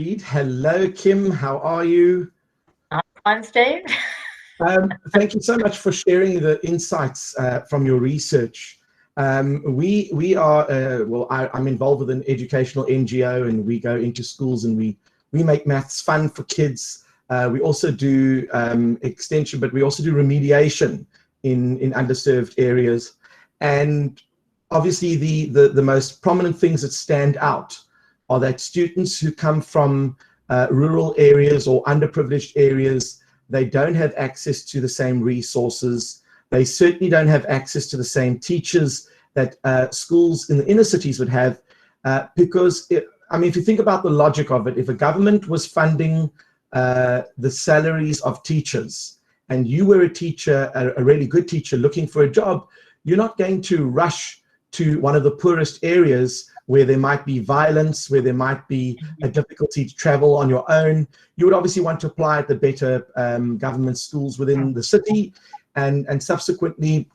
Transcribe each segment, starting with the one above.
Hello, Kim. How are you? I'm Steve. Thank you so much for sharing the insights from your research. We are, I'm involved with an educational NGO, and we go into schools and we make maths fun for kids. We also do extension, but we also do remediation in underserved areas. And obviously the most prominent things that stand out are that students who come from rural areas or underprivileged areas, they don't have access to the same resources. They certainly don't have access to the same teachers that schools in the inner cities would have, because, if you think about the logic of it, if a government was funding the salaries of teachers, and you were a teacher, a really good teacher looking for a job, you're not going to rush to one of the poorest areas where there might be violence, where there might be a difficulty to travel on your own. You would obviously want to apply at the better government schools within the city, and subsequently,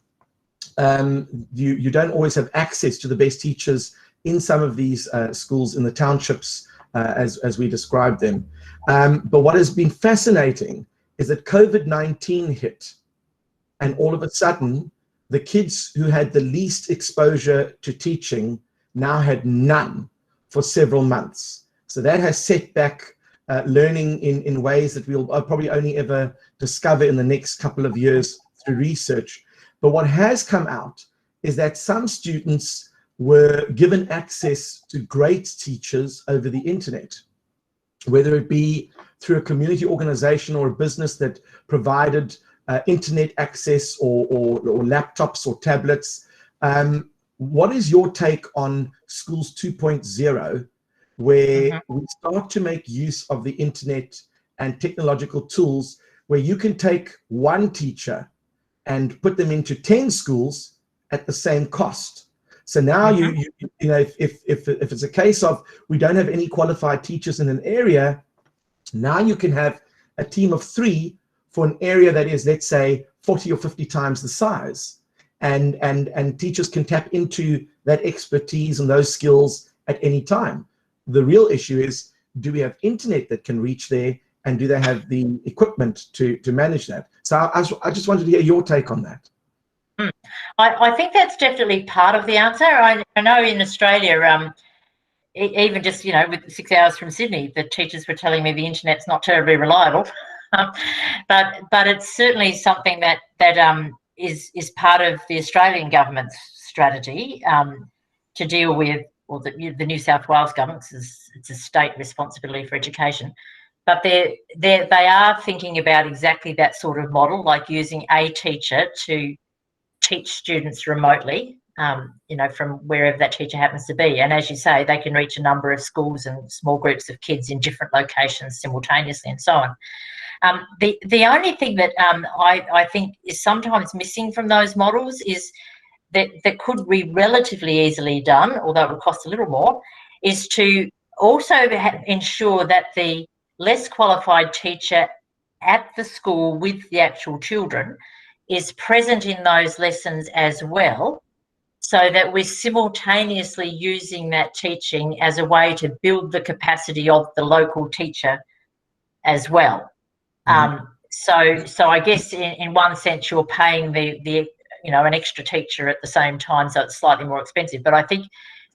you don't always have access to the best teachers in some of these schools in the townships, as we described them. But what has been fascinating is that COVID-19 hit, and all of a sudden, the kids who had the least exposure to teaching now had none for several months. So that has set back learning in ways that we'll probably only ever discover in the next couple of years through research. But what has come out is that some students were given access to great teachers over the internet, whether it be through a community organization or a business that provided internet access or laptops or tablets. What is your take on Schools 2.0, where we start to make use of the internet and technological tools, where you can take one teacher and put them into 10 schools at the same cost? So now if it's a case of we don't have any qualified teachers in an area, now you can have a team of 3 for an area that is, let's say, 40 or 50 times the size. And teachers can tap into that expertise and those skills at any time. The real issue is, do we have internet that can reach there, and do they have the equipment to manage that? So I just wanted to hear your take on that. I think that's definitely part of the answer. I know in Australia, even just, with 6 hours from Sydney, the teachers were telling me the internet's not terribly reliable. But it's certainly something that is part of the Australian government's strategy to deal with, or the New South Wales government. It's a state responsibility for education, but they are thinking about exactly that sort of model, like using a teacher to teach students remotely, from wherever that teacher happens to be. And as you say, they can reach a number of schools and small groups of kids in different locations simultaneously, and so on. The only thing that I think is sometimes missing from those models is that could be relatively easily done, although it would cost a little more, is to also ensure that the less qualified teacher at the school with the actual children is present in those lessons as well, so that we're simultaneously using that teaching as a way to build the capacity of the local teacher as well. So I guess in one sense you're paying the an extra teacher at the same time, so it's slightly more expensive. But I think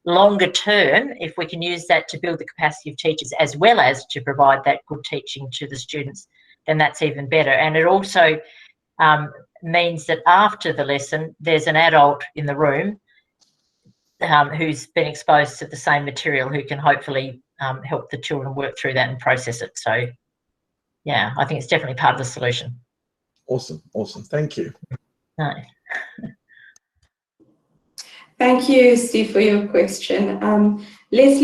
longer term, if we can use that to build the capacity of teachers as well as to provide that good teaching to the students, then that's even better. And it also means that after the lesson, there's an adult in the room who's been exposed to the same material, who can hopefully help the children work through that and process it. So yeah, I think it's definitely part of the solution. Awesome. Thank you. No. Thank you, Steve, for your question. Leslie